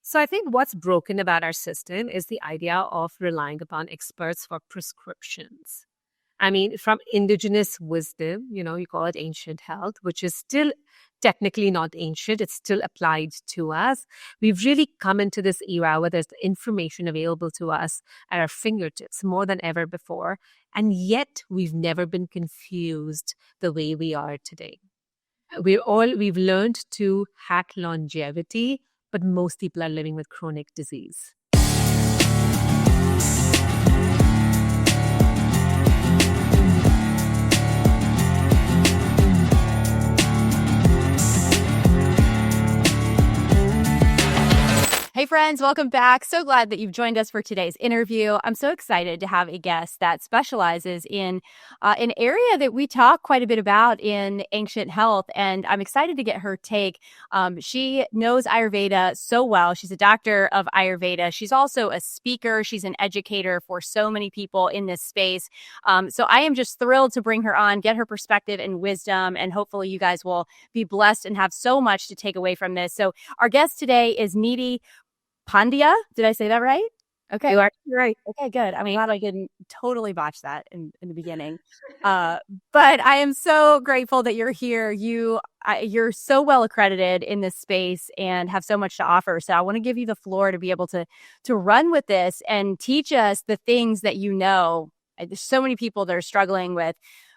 So I think what's broken about our system is the idea of relying upon experts for prescriptions. I mean, from indigenous wisdom, you call it ancient health, which is still technically not ancient, it's still applied to us. We've really come into this era where there's information available to us at our fingertips more than ever before. And yet we've never been confused the way we are today. We've learned to hack longevity, but most people are living with chronic disease. Hey friends, welcome back. So glad that you've joined us for today's interview. I'm so excited to have a guest that specializes in an area that we talk quite a bit about in ancient health, and I'm excited to get her take. She knows Ayurveda so well. She's a doctor of Ayurveda. She's also a speaker. She's an educator for so many people in this space. So I am just thrilled to bring her on, get her perspective and wisdom, and hopefully you guys will be blessed and have so much to take away from this. So our guest today is Nidhi Pandya. Did I say that right? Okay. You are right. Okay, good. I'm glad I didn't totally botch that in the beginning. But I am so grateful that you're here. You're so well accredited in this space and have so much to offer. So I want to give you the floor to be able to run with this and teach us the things that you know. There's so many people that are struggling with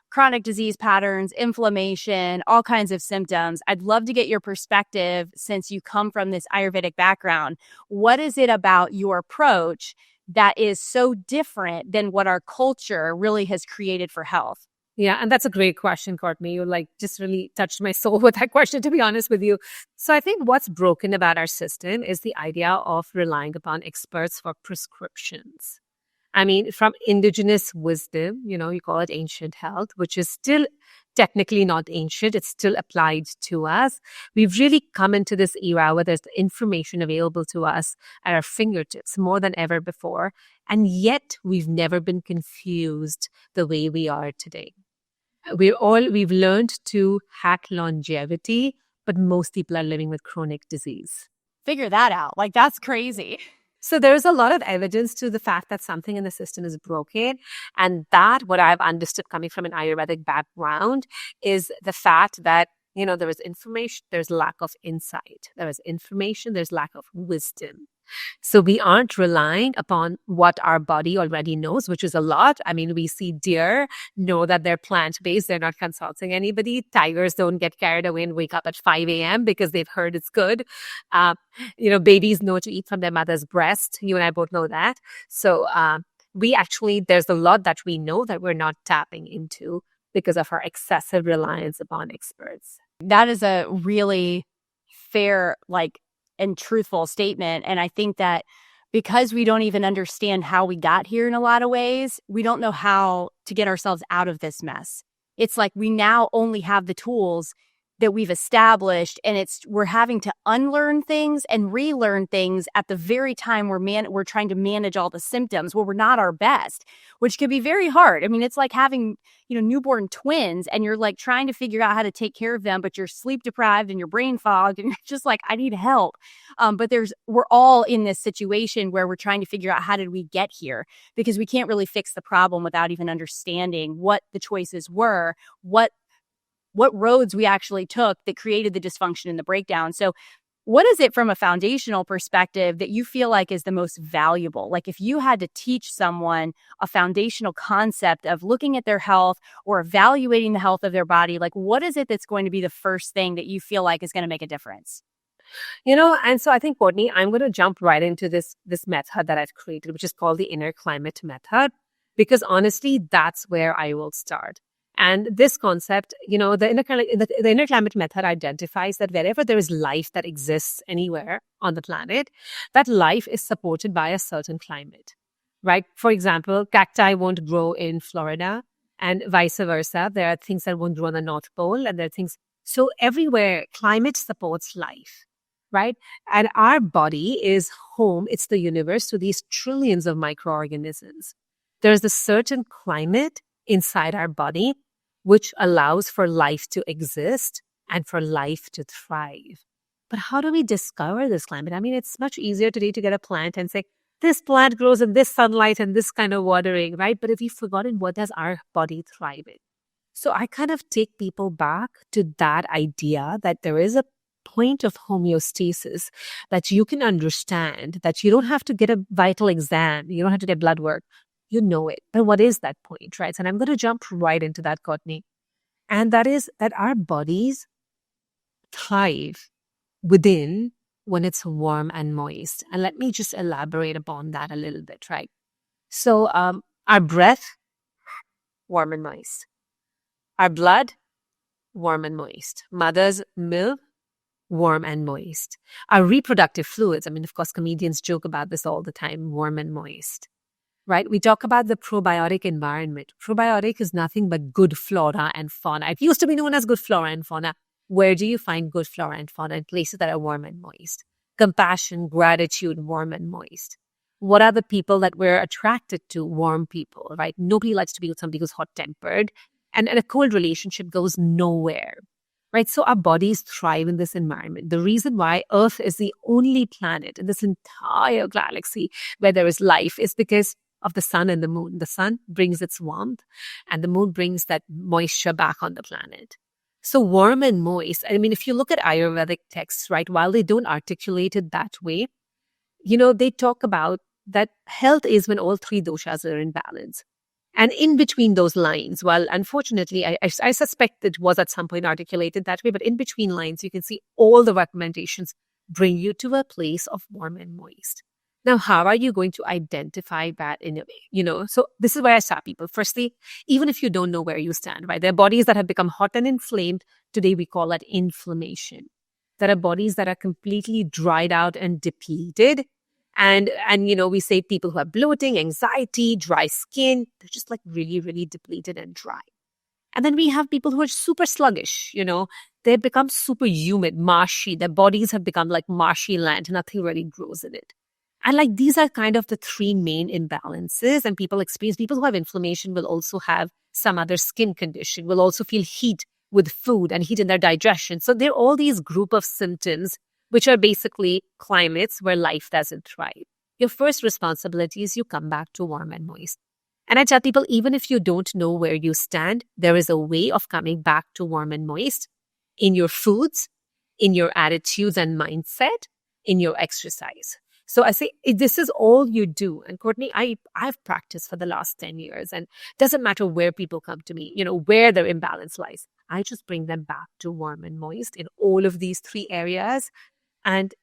chronic disease patterns, inflammation, all kinds of symptoms. I'd love to get your perspective since you come from this Ayurvedic background. What is it about your approach that is so different than what our culture really has created for health? Yeah, and that's a great question, Courtney. You just really touched my soul with that question, to be honest with you. So I think what's broken about our system is the idea of relying upon experts for prescriptions. I mean, from indigenous wisdom, you call it ancient health, which is still technically not ancient. It's still applied to us. We've really come into this era where there's information available to us at our fingertips more than ever before. And yet we've never been confused the way we are today. We've learned to hack longevity, but most people are living with chronic disease. Figure that out. That's crazy. So there's a lot of evidence to the fact that something in the system is broken. And that, what I've understood coming from an Ayurvedic background, is the fact that, there is information, there's lack of insight. There is information, there's lack of wisdom. So we aren't relying upon what our body already knows, which is a lot. I mean, we see deer know that they're plant-based. They're not consulting anybody. Tigers don't get carried away and wake up at 5 a.m. because they've heard it's good. Babies know to eat from their mother's breast. You and I both know that. So there's a lot that we know that we're not tapping into because of our excessive reliance upon experts. That is a really fair, and truthful statement. And I think that because we don't even understand how we got here in a lot of ways, we don't know how to get ourselves out of this mess. It's like we now only have the tools that we've established, and we're having to unlearn things and relearn things at the very time we're trying to manage all the symptoms where we're not our best, which can be very hard. I mean, it's like having, newborn twins, and you're trying to figure out how to take care of them, but you're sleep deprived and you're brain fogged, and you're just I need help. But we're all in this situation where we're trying to figure out how did we get here, because we can't really fix the problem without even understanding what the choices were, what roads we actually took that created the dysfunction and the breakdown. So what is it from a foundational perspective that you feel like is the most valuable? If you had to teach someone a foundational concept of looking at their health or evaluating the health of their body, what is it that's going to be the first thing that you feel like is going to make a difference? And so I think, Courtney, I'm going to jump right into this method that I've created, which is called the inner climate method, because honestly, that's where I will start. And this concept, the inner climate method identifies that wherever there is life that exists anywhere on the planet, that life is supported by a certain climate, right? For example, cacti won't grow in Florida and vice versa. There are things that won't grow on the North Pole, and there are things. So everywhere, climate supports life, right? And our body is home. It's the universe to these trillions of microorganisms. There's a certain climate inside our body which allows for life to exist and for life to thrive. But how do we discover this climate? I mean, it's much easier today to get a plant and say, this plant grows in this sunlight and this kind of watering, right? But if we've forgotten, what does our body thrive in? So I kind of take people back to that idea that there is a point of homeostasis that you can understand, that you don't have to get a vital exam, you don't have to get blood work, you know it. But what is that point, right? And I'm going to jump right into that, Courtney. And that is that our bodies thrive within when it's warm and moist. And let me just elaborate upon that a little bit, right? So our breath, warm and moist. Our blood, warm and moist. Mother's milk, warm and moist. Our reproductive fluids, I mean, of course, comedians joke about this all the time, warm and moist, right? We talk about the probiotic environment. Probiotic is nothing but good flora and fauna. It used to be known as good flora and fauna. Where do you find good flora and fauna? In places that are warm and moist. Compassion, gratitude, warm and moist. What are the people that we're attracted to? Warm people, right? Nobody likes to be with somebody who's hot-tempered. And a cold relationship goes nowhere, right? So our bodies thrive in this environment. The reason why Earth is the only planet in this entire galaxy where there is life is because of the sun and the moon. The sun brings its warmth and the moon brings that moisture back on the planet. So warm and moist, I mean, if you look at Ayurvedic texts, right, while they don't articulate it that way, they talk about that health is when all three doshas are in balance. And in between those lines, well, unfortunately, I suspect it was at some point articulated that way, but in between lines, you can see all the recommendations bring you to a place of warm and moist. Now, how are you going to identify that in a way? So this is where I start people. Firstly, even if you don't know where you stand, right? There are bodies that have become hot and inflamed. Today, we call that inflammation. There are bodies that are completely dried out and depleted. And we say people who have bloating, anxiety, dry skin, they're just like really, really depleted and dry. And then we have people who are super sluggish, they've become super humid, marshy. Their bodies have become like marshy land. Nothing really grows in it. And like these are kind of the three main imbalances and people experience. People who have inflammation will also have some other skin condition, will also feel heat with food and heat in their digestion. So there are all these group of symptoms which are basically climates where life doesn't thrive. Your first responsibility is you come back to warm and moist. And I tell people, even if you don't know where you stand, there is a way of coming back to warm and moist in your foods, in your attitudes and mindset, in your exercise. So I say, this is all you do. And Courtney, I've practiced for the last 10 years and it doesn't matter where people come to me, where their imbalance lies. I just bring them back to warm and moist in all of these three areas. And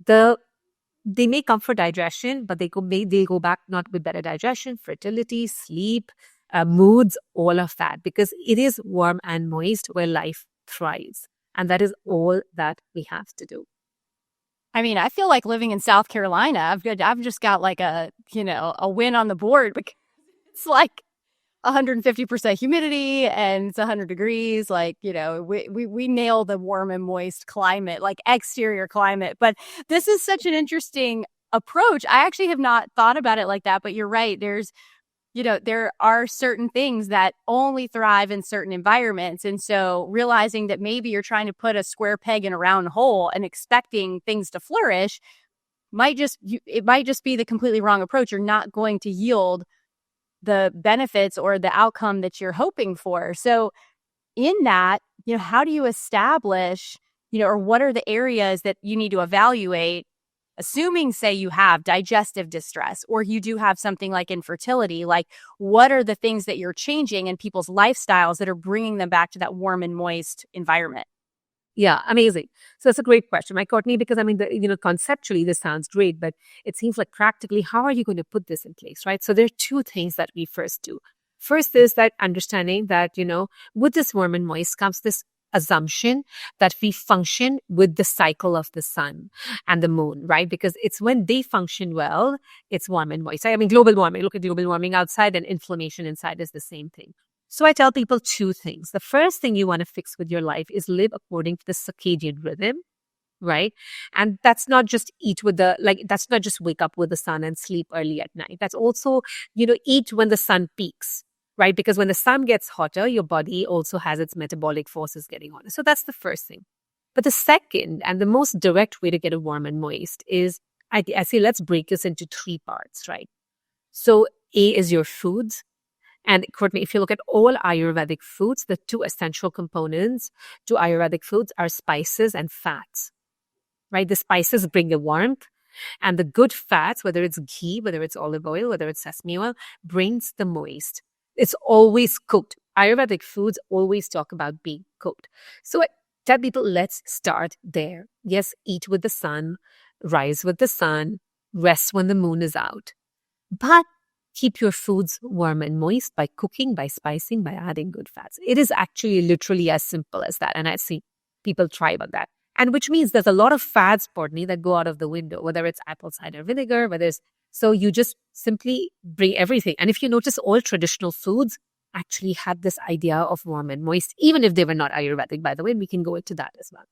they may come for digestion, but they go back not with better digestion, fertility, sleep, moods, all of that, because it is warm and moist where life thrives. And that is all that we have to do. I mean, I feel like living in South Carolina, I've just got like a win on the board because it's like 150% humidity and it's 100 degrees. Like, we nail the warm and moist climate, like exterior climate. But this is such an interesting approach. I actually have not thought about it like that, but you're right. There are certain things that only thrive in certain environments. And so realizing that maybe you're trying to put a square peg in a round hole and expecting things to flourish might just be the completely wrong approach. You're not going to yield the benefits or the outcome that you're hoping for. So in that, how do you establish, or what are the areas that you need to evaluate, assuming, say, you have digestive distress or you do have something like infertility, like what are the things that you're changing in people's lifestyles that are bringing them back to that warm and moist environment? Yeah, amazing. So that's a great question, right, Courtney? Because I mean, conceptually this sounds great, but it seems like practically, how are you going to put this in place, right? So there are two things that we first do. First is that understanding that, with this warm and moist comes this assumption that we function with the cycle of the sun and the moon, right? Because it's when they function well, it's warm and moist. I mean, global warming, look at global warming outside and inflammation inside is the same thing. So I tell people two things. The first thing you want to fix with your life is live according to the circadian rhythm, right? And that's not just that's not just wake up with the sun and sleep early at night. That's also, eat when the sun peaks, right? Because when the sun gets hotter, your body also has its metabolic forces getting on. So that's the first thing. But the second and the most direct way to get it warm and moist is, I say, let's break this into three parts, right? So A is your foods. And Courtney, if you look at all Ayurvedic foods, the two essential components to Ayurvedic foods are spices and fats, right? The spices bring the warmth, and the good fats, whether it's ghee, whether it's olive oil, whether it's sesame oil, brings the moist. It's always cooked. Ayurvedic foods always talk about being cooked. So I tell people, let's start there. Yes, eat with the sun, rise with the sun, rest when the moon is out. But keep your foods warm and moist by cooking, by spicing, by adding good fats. It is actually literally as simple as that. And I see people thrive on that. And which means there's a lot of fads, Courtney, that go out of the window, whether it's apple cider vinegar, so you just simply bring everything. And if you notice, all traditional foods actually had this idea of warm and moist, even if they were not Ayurvedic, by the way, and we can go into that as well.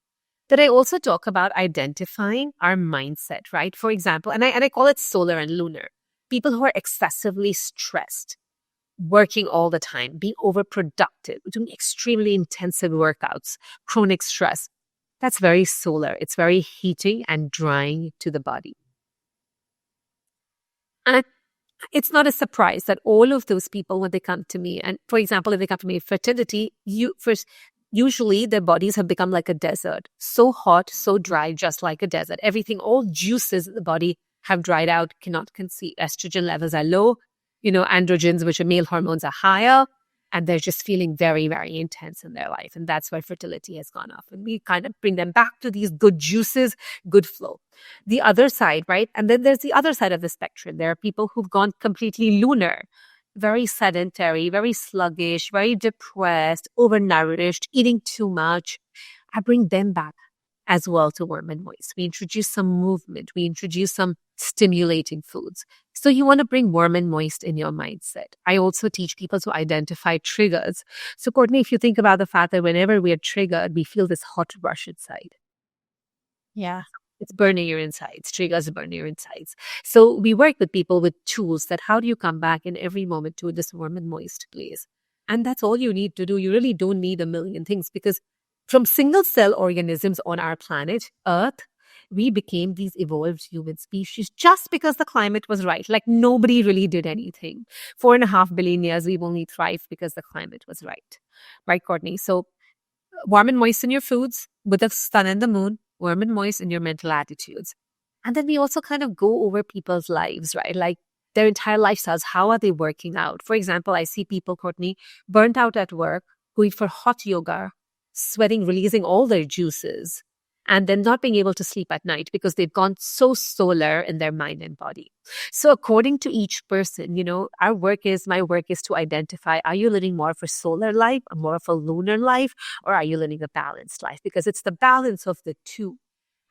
That I also talk about identifying our mindset, right? For example, and I call it solar and lunar. People who are excessively stressed, working all the time, being overproductive, doing extremely intensive workouts, chronic stress. That's very solar. It's very heating and drying to the body. And it's not a surprise that all of those people, when they come to me, and for example, if they come to me with fertility, usually their bodies have become like a desert. So hot, so dry, just like a desert. Everything, all juices in the body have dried out, cannot conceive. Estrogen levels are low. Androgens, which are male hormones, are higher. And they're just feeling very, very intense in their life. And that's why fertility has gone off. And we kind of bring them back to these good juices, good flow. The other side, right? And then there's the other side of the spectrum. There are people who've gone completely lunar, very sedentary, very sluggish, very depressed, overnourished, eating too much. I bring them back as well to warm and moist. We introduce some movement. We introduce some stimulating foods. So you want to bring warm and moist in your mindset. I also teach people to identify triggers. So Courtney, if you think about the fact that whenever we are triggered, we feel this hot rush inside. Yeah. It's burning your insides. Triggers burn your insides. So we work with people with tools that how do you come back in every moment to this warm and moist place? And that's all you need to do. You really don't need a million things, because from single cell organisms on our planet, Earth, we became these evolved human species just because the climate was right. Like nobody really did anything. 4.5 billion years, we've only thrived because the climate was right. Right, Courtney? So warm and moist in your foods with the sun and the moon, warm and moist in your mental attitudes. And then we also kind of go over people's lives, right? Like their entire lifestyles. How are they working out? For example, I see people, Courtney, burnt out at work, going for hot yoga, sweating, releasing all their juices, and then not being able to sleep at night because they've gone so solar in their mind and body. So according to each person, my work is to identify, are you living more of a solar life, or more of a lunar life, or are you living a balanced life? Because it's the balance of the two.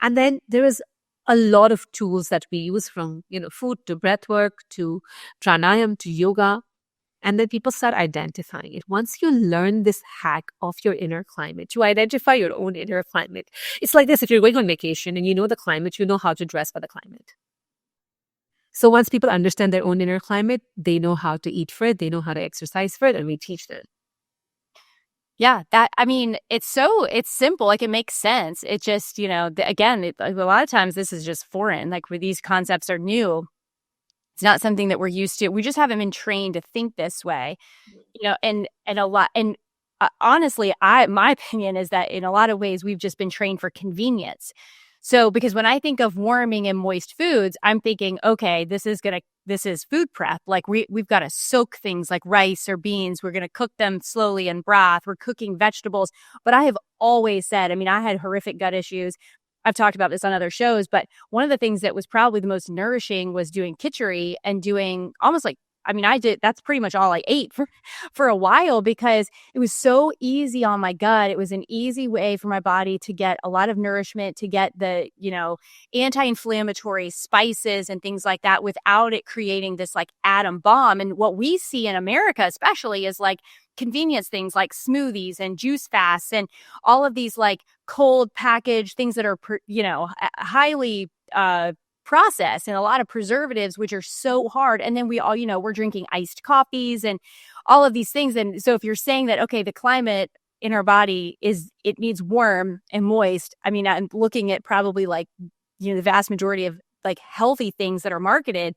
And then there is a lot of tools that we use, from, food to breath work to pranayam to yoga. And then people start identifying it. Once you learn this hack of your inner climate, you identify your own inner climate. It's like this: if you're going on vacation and you know the climate, you know how to dress for the climate. So once people understand their own inner climate, they know how to eat for it, they know how to exercise for it, and we teach them. Yeah, it's simple. Like it makes sense. It just, again, a lot of times this is just foreign. Like where these concepts are new. It's not something that we're used to. We just haven't been trained to think this way, and a lot. And honestly, my opinion is that in a lot of ways, we've just been trained for convenience. So because when I think of warming and moist foods, I'm thinking, okay, this is food prep. Like we've got to soak things like rice or beans. We're going to cook them slowly in broth. We're cooking vegetables. But I have always said, I had horrific gut issues. I've talked about this on other shows, but one of the things that was probably the most nourishing was doing khichdi and doing almost like, that's pretty much all I ate for a while, because it was so easy on my gut. It was an easy way for my body to get a lot of nourishment, to get the, anti-inflammatory spices and things like that without it creating this like atom bomb. And what we see in America, especially, is like convenience things like smoothies and juice fasts and all of these like cold packaged things that are, highly processed and a lot of preservatives, which are so hard. And then we all, we're drinking iced coffees and all of these things. And so if you're saying that, okay, the climate in our body it needs warm and moist. I mean, I'm looking at probably like, the vast majority of like healthy things that are marketed,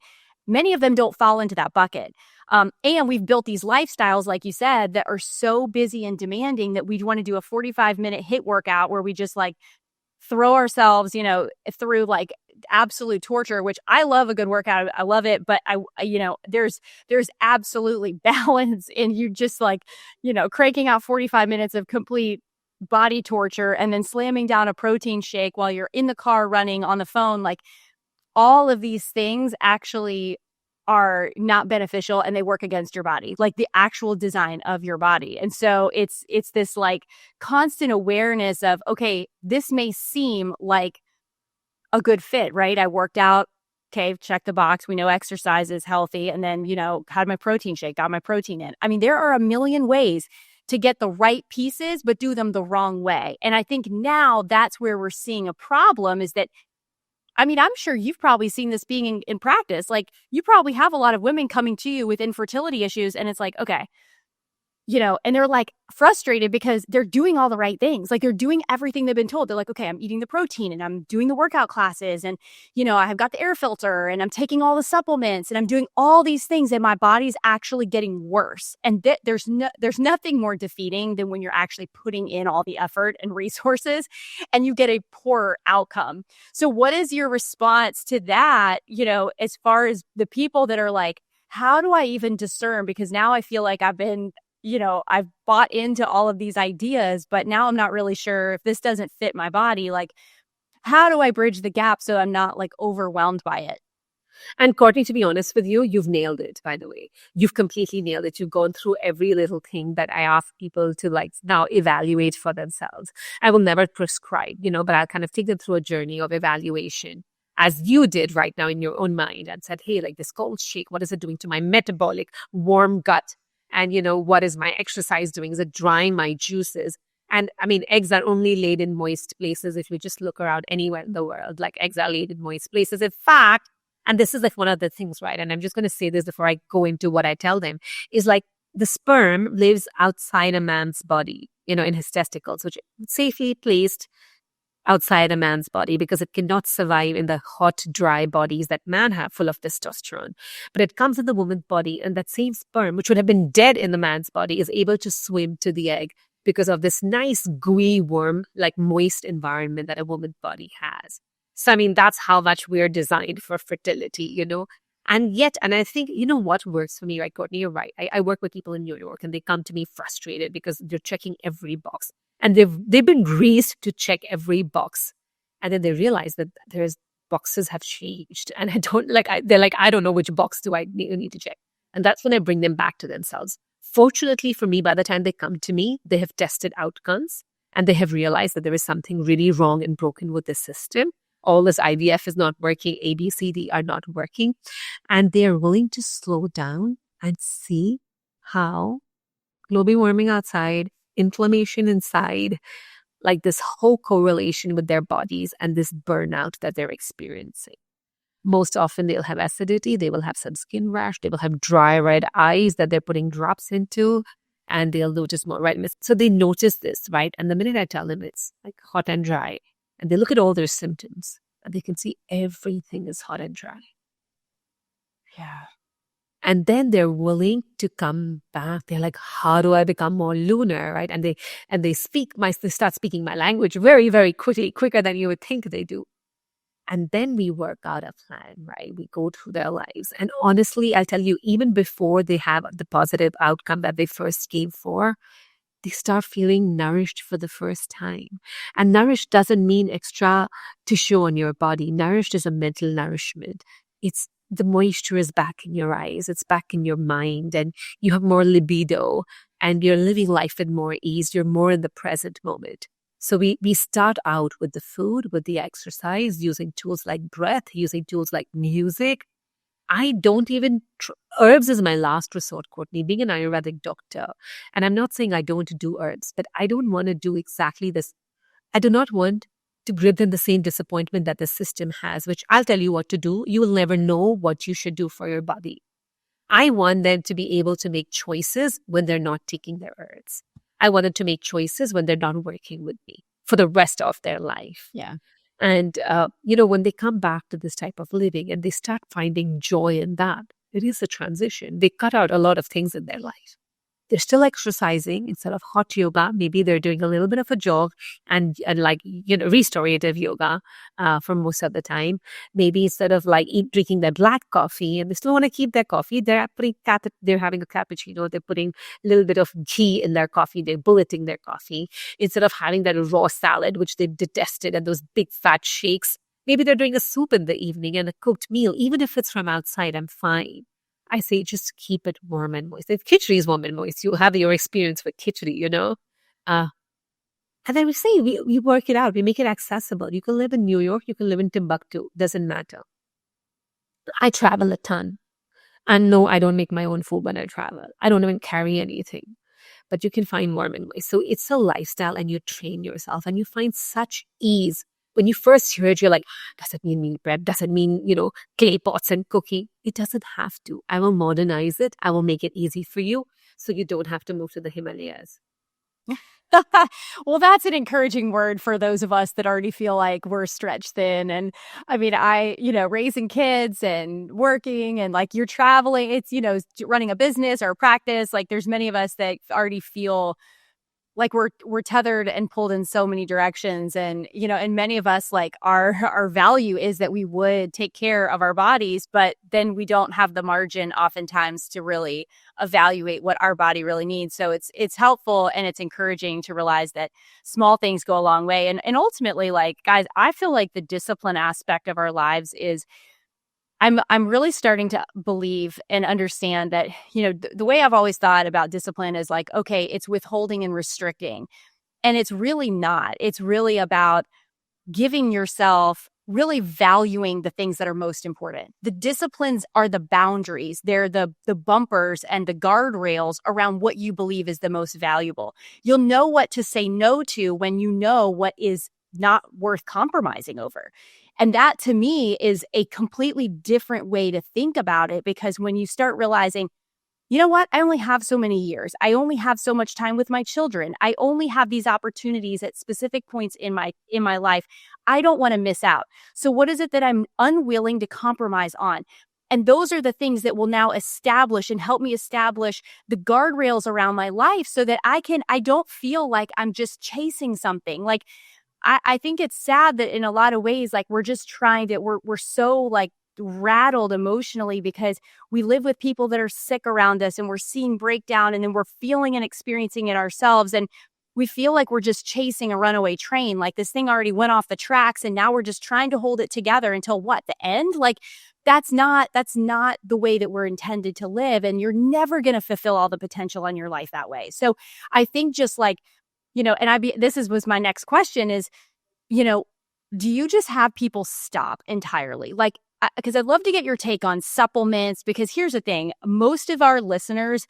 many of them don't fall into that bucket. And we've built these lifestyles, like you said, that are so busy and demanding that we want to do a 45-minute HIIT workout where we just like throw ourselves, through like absolute torture, which I love a good workout. I love it. But there's absolutely balance in you just like, cranking out 45 minutes of complete body torture and then slamming down a protein shake while you're in the car running on the phone. Like all of these things actually are not beneficial and they work against your body, like the actual design of your body. And so it's this like constant awareness of, okay, this may seem like a good fit, right? I worked out. Okay, check the box. We know exercise is healthy. And then, had my protein shake, got my protein in. I mean, there are a million ways to get the right pieces, but do them the wrong way. And I think now that's where we're seeing a problem is that, I mean, I'm sure you've probably seen this being in practice. Like you probably have a lot of women coming to you with infertility issues. And it's like, okay, and they're like frustrated because they're doing all the right things. Like they're doing everything they've been told. They're like, okay, I'm eating the protein and I'm doing the workout classes and, I've got the air filter and I'm taking all the supplements and I'm doing all these things and my body's actually getting worse. And there's nothing more defeating than when you're actually putting in all the effort and resources and you get a poor outcome. So what is your response to that, as far as the people that are like, how do I even discern? Because now I feel like I've bought into all of these ideas, but now I'm not really sure if this doesn't fit my body. Like, how do I bridge the gap so I'm not like overwhelmed by it? And Courtney, to be honest with you, you've nailed it, by the way. You've completely nailed it. You've gone through every little thing that I ask people to like now evaluate for themselves. I will never prescribe, but I'll kind of take them through a journey of evaluation as you did right now in your own mind and said, hey, like this cold shake, what is it doing to my metabolic warm gut? And, what is my exercise doing? Is it drying my juices? And I mean, eggs are only laid in moist places. If you just look around anywhere in the world, like eggs are laid in moist places. In fact, and this is like one of the things, right? And I'm just going to say this before I go into what I tell them, is like the sperm lives outside a man's body, in his testicles, which is safely placed outside a man's body because it cannot survive in the hot, dry bodies that man have full of testosterone. But it comes in the woman's body, and that same sperm, which would have been dead in the man's body, is able to swim to the egg because of this nice, gooey, warm, like moist environment that a woman's body has. So, I mean, that's how much we're designed for fertility, And yet, and I think, what works for me, right, Courtney? You're right. I work with people in New York and they come to me frustrated because they're checking every box. And they've been raised to check every box. And then they realize that boxes have changed. And they're like, I don't know which box do I need to check. And that's when I bring them back to themselves. Fortunately for me, by the time they come to me, they have tested outcomes and they have realized that there is something really wrong and broken with the system. All this IVF is not working. A, B, C, D are not working. And they are willing to slow down and see how global warming outside, inflammation inside, like this whole correlation with their bodies and this burnout that they're experiencing. Most often they'll have acidity, they will have some skin rash, they will have dry red eyes that they're putting drops into, and they'll notice more redness. So they notice this, right? And the minute I tell them it's like hot and dry, and they look at all their symptoms, and they can see everything is hot and dry. Yeah. And then they're willing to come back. They're like, how do I become more lunar, right? And they start speaking my language very, very quickly, quicker than you would think they do. And then we work out a plan, right? We go through their lives. And honestly, I'll tell you, even before they have the positive outcome that they first came for, they start feeling nourished for the first time. And nourished doesn't mean extra tissue on your body. Nourished is a mental nourishment. It's the moisture is back in your eyes. It's back in your mind, and you have more libido, and you're living life with more ease. You're more in the present moment. So we start out with the food, with the exercise, using tools like breath, using tools like music. I don't even, herbs is my last resort, Courtney, being an Ayurvedic doctor. And I'm not saying I don't do herbs, but I don't want to do exactly this. I do not want to give them the same disappointment that the system has, which I'll tell you what to do. You will never know what you should do for your body. I want them to be able to make choices when they're not taking their herbs. I want them to make choices when they're not working with me for the rest of their life. Yeah. And, when they come back to this type of living and they start finding joy in that, it is a transition. They cut out a lot of things in their life. They're still exercising instead of hot yoga. Maybe they're doing a little bit of a jog and restorative yoga for most of the time. Maybe instead of drinking their black coffee and they still want to keep their coffee, they're having a cappuccino. They're putting a little bit of ghee in their coffee. They're bulleting their coffee instead of having that raw salad, which they detested, and those big fat shakes. Maybe they're doing a soup in the evening and a cooked meal. Even if it's from outside, I'm fine. I say just keep it warm and moist. If khichdi is warm and moist, you'll have your experience with khichdi, And then we say we work it out. We make it accessible. You can live in New York. You can live in Timbuktu. Doesn't matter. I travel a ton. And no, I don't make my own food when I travel. I don't even carry anything. But you can find warm and moist. So it's a lifestyle and you train yourself and you find such ease. When you first hear it, you're like, does it mean meal prep? Does it mean, clay pots and cooking? It doesn't have to. I will modernize it. I will make it easy for you so you don't have to move to the Himalayas. Well, that's an encouraging word for those of us that already feel like we're stretched thin. And I mean, raising kids and working and you're traveling, it's, running a business or a practice. There's many of us that already feel like we're tethered and pulled in so many directions. And, and many of us, our value is that we would take care of our bodies, but then we don't have the margin oftentimes to really evaluate what our body really needs. So it's helpful and it's encouraging to realize that small things go a long way. And ultimately, guys, I feel like the discipline aspect of our lives is I'm really starting to believe and understand that, the way I've always thought about discipline is okay, it's withholding and restricting. And it's really not. It's really about giving yourself, really valuing the things that are most important. The disciplines are the boundaries. They're the bumpers and the guardrails around what you believe is the most valuable. You'll know what to say no to when you know what is not worth compromising over. And that to me is a completely different way to think about it, because when you start realizing, you know what, I only have so many years. I only have so much time with my children. I only have these opportunities at specific points in my life. I don't want to miss out. So what is it that I'm unwilling to compromise on? And those are the things that will now establish and help me establish the guardrails around my life so that I don't feel like I'm just chasing something. I think it's sad that in a lot of ways, we're just trying to, we're so rattled emotionally because we live with people that are sick around us and we're seeing breakdown and then we're feeling and experiencing it ourselves. And we feel like we're just chasing a runaway train. This thing already went off the tracks and now we're just trying to hold it together until what? The end? That's not the way that we're intended to live. And you're never going to fulfill all the potential in your life that way. So I think just was my next question is, do you just have people stop entirely? Because I'd love to get your take on supplements, because here's the thing. Most of our listeners,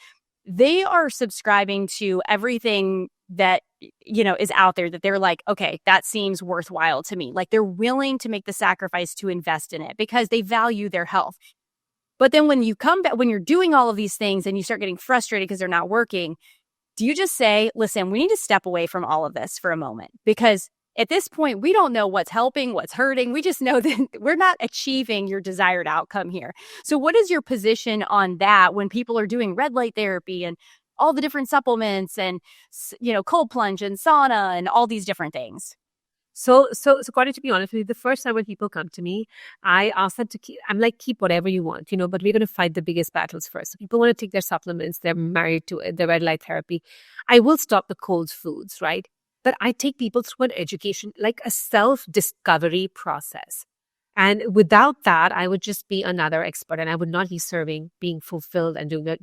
they are subscribing to everything that, is out there that they're like, okay, that seems worthwhile to me. They're willing to make the sacrifice to invest in it because they value their health. But then when you come back, when you're doing all of these things and you start getting frustrated because they're not working, do you just say, listen, we need to step away from all of this for a moment? Because at this point, we don't know what's helping, what's hurting. We just know that we're not achieving your desired outcome here. So what is your position on that when people are doing red light therapy and all the different supplements and, cold plunge and sauna and all these different things? So, Courtney, to be honest with you, the first time when people come to me, I ask them to keep whatever you want, but we're going to fight the biggest battles first. So people want to take their supplements, they're married to it, their red light therapy. I will stop the cold foods, right? But I take people through an education, like a self-discovery process. And without that, I would just be another expert and I would not be serving, being fulfilled and doing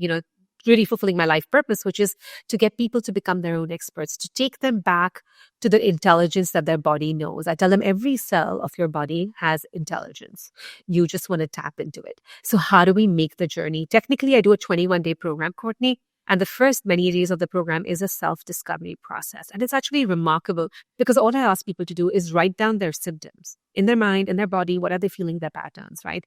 really fulfilling my life purpose, which is to get people to become their own experts, to take them back to the intelligence that their body knows. I tell them every cell of your body has intelligence. You just want to tap into it. So how do we make the journey? Technically, I do a 21-day program, Courtney, and the first many days of the program is a self-discovery process. And it's actually remarkable because all I ask people to do is write down their symptoms in their mind, in their body, what are they feeling, their patterns, right?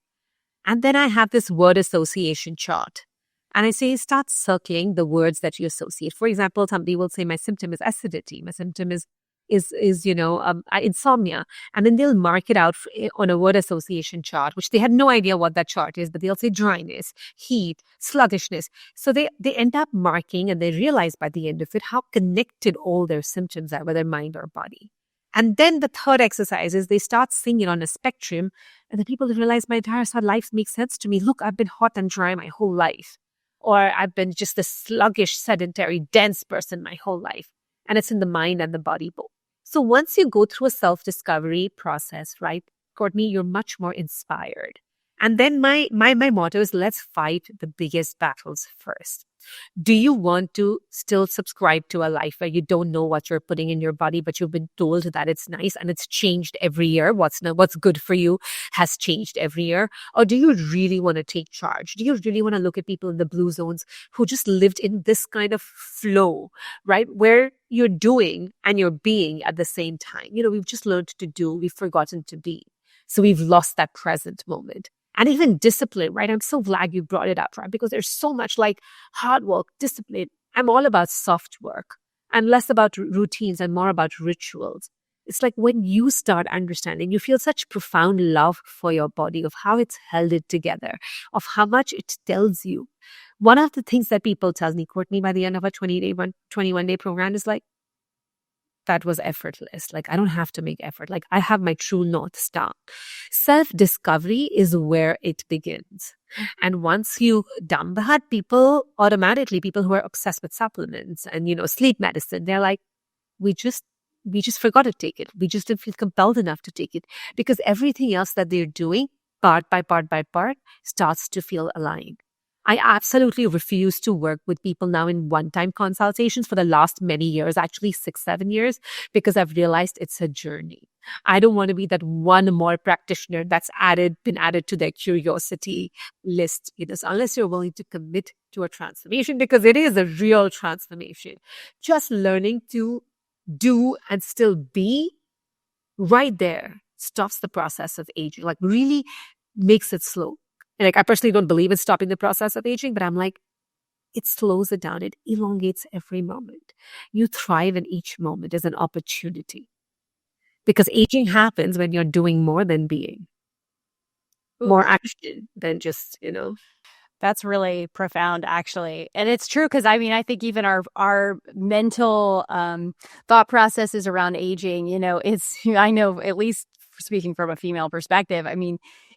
And then I have this word association chart. And I say, start circling the words that you associate. For example, somebody will say, my symptom is acidity. My symptom is insomnia. And then they'll mark it out on a word association chart, which they had no idea what that chart is, but they'll say dryness, heat, sluggishness. So they end up marking, and they realize by the end of it how connected all their symptoms are, whether mind or body. And then the third exercise is they start seeing it on a spectrum, and the people realize my entire life makes sense to me. Look, I've been hot and dry my whole life. Or I've been just a sluggish, sedentary, dense person my whole life. And it's in the mind and the body both. So once you go through a self-discovery process, right, Courtney, you're much more inspired. And then my motto is, let's fight the biggest battles first. Do you want to still subscribe to a life where you don't know what you're putting in your body, but you've been told that it's nice and it's changed every year? What's good for you has changed every year? Or do you really want to take charge? Do you really want to look at people in the blue zones who just lived in this kind of flow, right? Where you're doing and you're being at the same time. We've just learned to do, we've forgotten to be. So we've lost that present moment. And even discipline, right? I'm so glad you brought it up, right? Because there's so much like hard work, discipline. I'm all about soft work. I'm less about routines and more about rituals. It's like when you start understanding, you feel such profound love for your body, of how it's held it together, of how much it tells you. One of the things that people tell me, Courtney, by the end of a 21-day program is like, that was effortless. Like, I don't have to make effort. Like, I have my true North Star. Self-discovery is where it begins. And once you've done that, people who are obsessed with supplements and, sleep medicine, they're like, we just forgot to take it. We just didn't feel compelled enough to take it, because everything else that they're doing, part by part by part, starts to feel aligned. I absolutely refuse to work with people now in one-time consultations for the last many years, actually 6-7 years, because I've realized it's a journey. I don't want to be that one more practitioner that's been added to their curiosity list. So unless you're willing to commit to a transformation, because it is a real transformation. Just learning to do and still be right there stops the process of aging, like really makes it slow. And like, I personally don't believe in stopping the process of aging, but I'm like, it slows it down. It elongates every moment. You thrive in each moment as an opportunity, because aging happens when you're doing more than being. More action than just, That's really profound, actually. And it's true, because I think even our mental thought processes around aging, I know, at least speaking from a female perspective,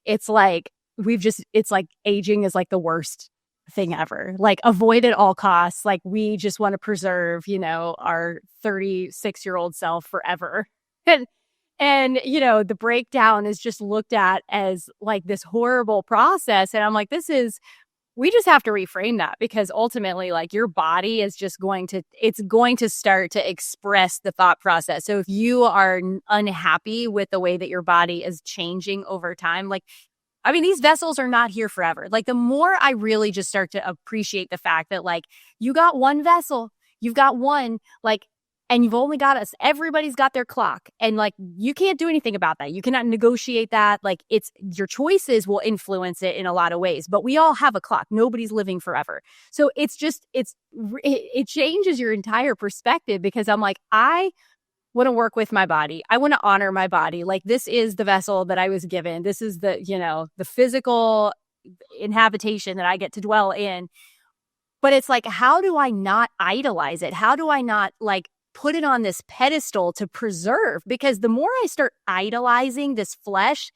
it's like, it's like aging is like the worst thing ever. Like, avoid at all costs. Like, we just want to preserve, our 36-year-old self forever. And, the breakdown is just looked at as like this horrible process. And I'm like, we just have to reframe that, because ultimately, like, your body is just going to start to express the thought process. So if you are unhappy with the way that your body is changing over time, like, these vessels are not here forever. Like, the more I really just start to appreciate the fact that, like, you got one vessel, you've got one, like, and you've only got us. Everybody's got their clock. And, like, you can't do anything about that. You cannot negotiate that. Like, it's your choices will influence it in a lot of ways. But we all have a clock. Nobody's living forever. So it changes your entire perspective, because I'm like, I want to work with my body. I want to honor my body. Like, this is the vessel that I was given. This is the physical inhabitation that I get to dwell in. But it's like, how do I not idolize it? How do I not, like, put it on this pedestal to preserve? Because the more I start idolizing this flesh,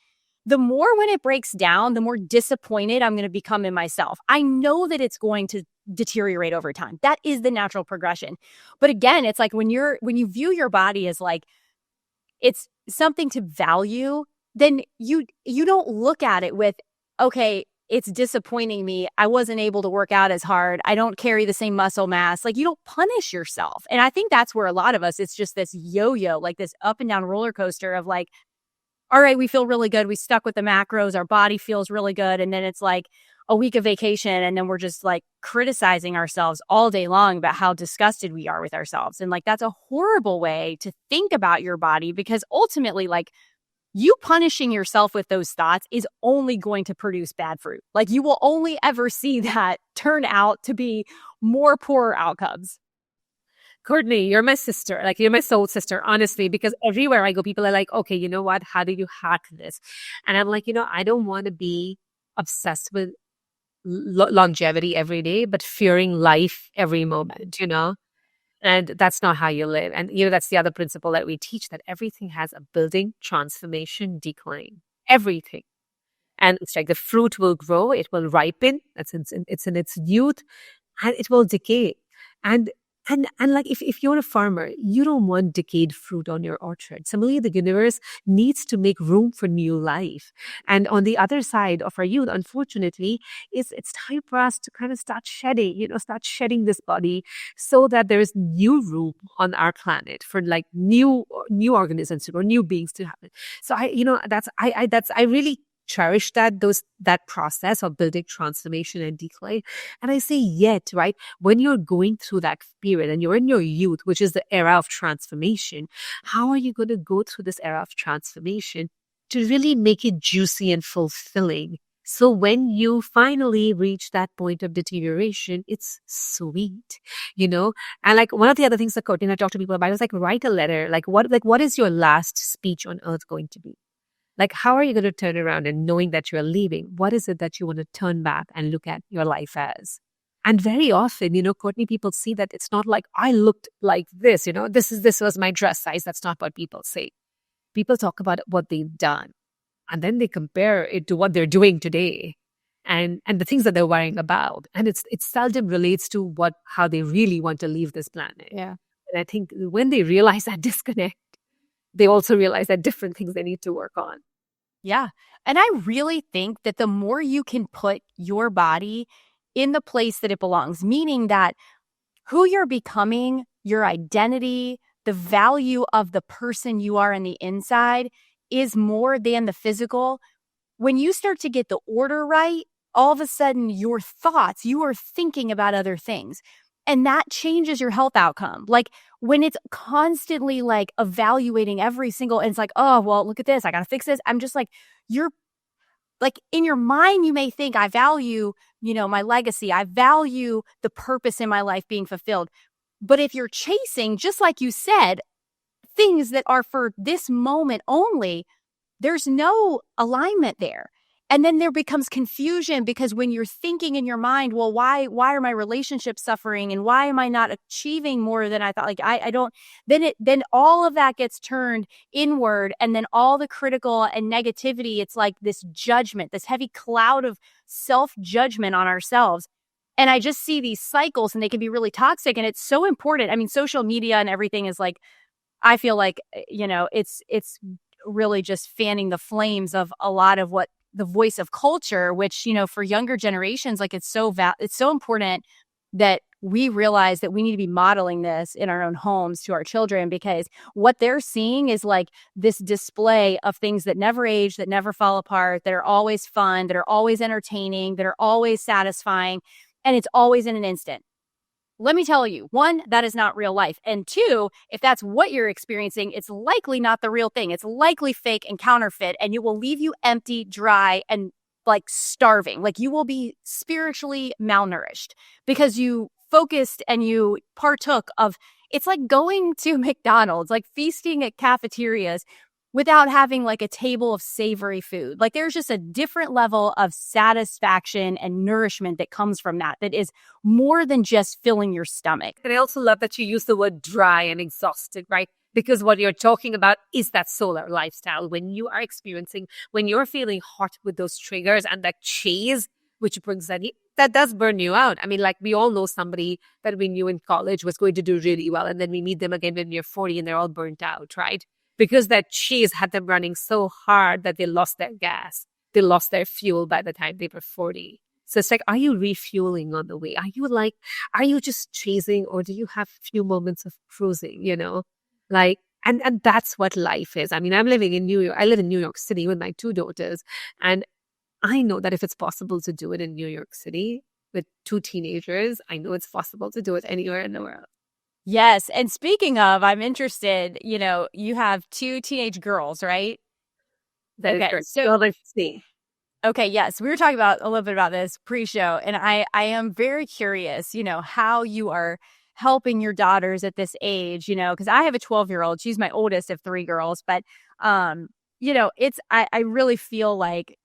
the more, when it breaks down, the more disappointed I'm going to become in myself. I know that it's going to deteriorate over time. That is the natural progression. But again, it's like when you view your body as like it's something to value, then you don't look at it with, okay, it's disappointing me. I wasn't able to work out as hard. I don't carry the same muscle mass. Like, you don't punish yourself. And I think that's where a lot of us, it's just this yo-yo, like this up and down roller coaster of like, all right, we feel really good. We stuck with the macros. Our body feels really good. And then it's like a week of vacation. And then we're just like criticizing ourselves all day long about how disgusted we are with ourselves. And like, that's a horrible way to think about your body, because ultimately, like, you punishing yourself with those thoughts is only going to produce bad fruit. Like you will only ever see that turn out to be more poorer outcomes. Courtney, you're my sister. Like, you're my soul sister, honestly, because everywhere I go, people are like, okay, you know what? How do you hack this? And I'm like, I don't want to be obsessed with longevity every day, but fearing life every moment. And that's not how you live. And, that's the other principle that we teach, that everything has a building, transformation, decline. Everything. And it's like the fruit will grow, it will ripen, it's in its youth, and it will decay. And like if you're a farmer, you don't want decayed fruit on your orchard. Similarly, the universe needs to make room for new life. And on the other side of our youth, unfortunately, it's time for us to kind of start shedding this body, so that there is new room on our planet for like new organisms to grow, new beings to happen. So I really cherish that process of building transformation and decline. And I say yet, right, when you're going through that period and you're in your youth, which is the era of transformation, how are you going to go through this era of transformation to really make it juicy and fulfilling? So when you finally reach that point of deterioration, it's sweet, And like one of the other things that Courtney and I talk to people about is like, write a letter. Like what is your last speech on earth going to be? Like, how are you going to turn around and knowing that you're leaving? What is it that you want to turn back and look at your life as? And very often, Courtney, people see that it's not like I looked like this, this was my dress size. That's not what people say. People talk about what they've done, and then they compare it to what they're doing today and the things that they're worrying about. And it seldom relates to how they really want to leave this planet. Yeah. And I think when they realize that disconnect, they also realize that different things they need to work on. Yeah. And I really think that the more you can put your body in the place that it belongs, meaning that who you're becoming, your identity, the value of the person you are on the inside is more than the physical. When you start to get the order right, all of a sudden your thoughts, you are thinking about other things. And that changes your health outcome. Like when it's constantly like evaluating every single, and it's like, oh, well, look at this. I got to fix this. I'm just like, you're like in your mind, you may think I value, my legacy. I value the purpose in my life being fulfilled. But if you're chasing, just like you said, things that are for this moment only, there's no alignment there. And then there becomes confusion because when you're thinking in your mind, well, why are my relationships suffering and why am I not achieving more than I thought? Like I don't, then all of that gets turned inward, and then all the critical and negativity, it's like this judgment, this heavy cloud of self-judgment on ourselves. And I just see these cycles and they can be really toxic, and it's so important. I mean, social media and everything is like, I feel like, it's really just fanning the flames of a lot of what the voice of culture, which, for younger generations, like it's so important that we realize that we need to be modeling this in our own homes to our children, because what they're seeing is like this display of things that never age, that never fall apart, that are always fun, that are always entertaining, that are always satisfying. And it's always in an instant. Let me tell you, one, that is not real life. And two, if that's what you're experiencing, it's likely not the real thing. It's likely fake and counterfeit, and it will leave you empty, dry, and like starving. Like you will be spiritually malnourished because you focused and you partook of, it's like going to McDonald's, like feasting at cafeterias without having like a table of savory food. Like there's just a different level of satisfaction and nourishment that comes from that is more than just filling your stomach. And I also love that you use the word dry and exhausted, right? Because what you're talking about is that solar lifestyle. When you're feeling hot with those triggers and that chase, which brings that does burn you out. I mean, like we all know somebody that we knew in college was going to do really well. And then we meet them again when you're 40 and they're all burnt out, right? Because that chase had them running so hard that they lost their gas. They lost their fuel by the time they were 40. So it's like, are you refueling on the way? Are you just chasing, or do you have a few moments of cruising, Like, and that's what life is. I mean, I'm living in New York. I live in New York City with my 2 daughters. And I know that if it's possible to do it in New York City with 2 teenagers, I know it's possible to do it anywhere in the world. Yes. And speaking of, I'm interested, you have 2 teenage girls, right? That is Okay. correct. So, Well, let's see. okay, yes, we were talking about a little bit about this pre-show, and I am very curious, how you are helping your daughters at this age, because I have a 12-year-old. She's my oldest of three girls, but it's I really feel like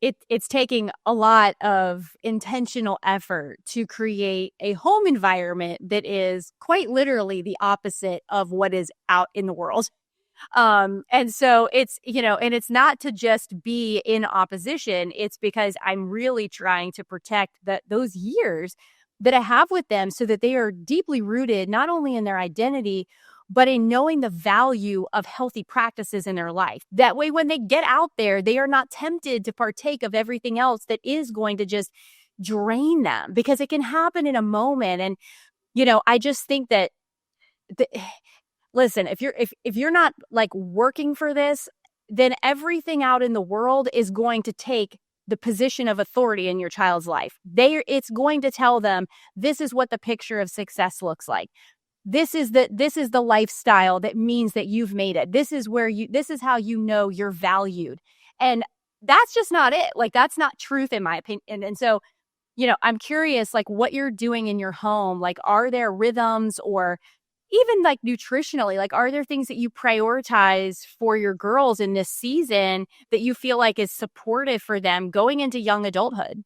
it's taking a lot of intentional effort to create a home environment that is quite literally the opposite of what is out in the world. And so and it's not to just be in opposition. It's because I'm really trying to protect those years that I have with them so that they are deeply rooted, not only in their identity, but in knowing the value of healthy practices in their life. That way, when they get out there, they are not tempted to partake of everything else that is going to just drain them, because it can happen in a moment. And, I just think that the, listen, if you're not like working for this, then everything out in the world is going to take the position of authority in your child's life. It's going to tell them, this is what the picture of success looks like. This is the lifestyle that means that you've made it. This is how you're valued. And that's just not it. Like, that's not truth in my opinion. And so, I'm curious, like, what you're doing in your home. Like, are there rhythms, or even like nutritionally, like, are there things that you prioritize for your girls in this season that you feel like is supportive for them going into young adulthood?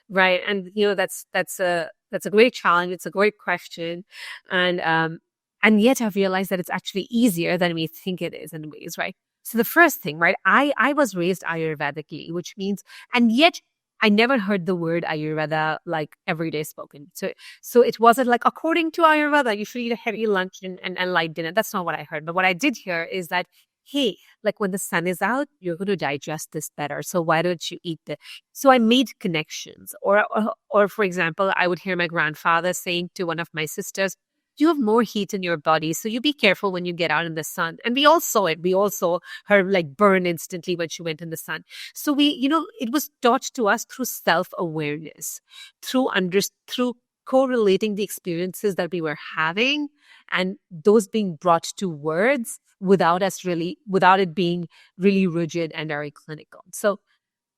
Right. And that's a great challenge. It's a great question. And yet I've realized that it's actually easier than we think it is in ways, right? So the first thing, right? I was raised Ayurvedically, which means, and yet I never heard the word Ayurveda like every day spoken. So it wasn't like, according to Ayurveda, you should eat a heavy lunch and light dinner. That's not what I heard. But what I did hear is that, hey, like when the sun is out, you're going to digest this better. So why don't you eat the? So I made connections. Or for example, I would hear my grandfather saying to one of my sisters, you have more heat in your body, so you be careful when you get out in the sun. And we all saw it. We all saw her like burn instantly when she went in the sun. So it was taught to us through self-awareness, through correlating the experiences that we were having, and those being brought to words without it being really rigid and very clinical. So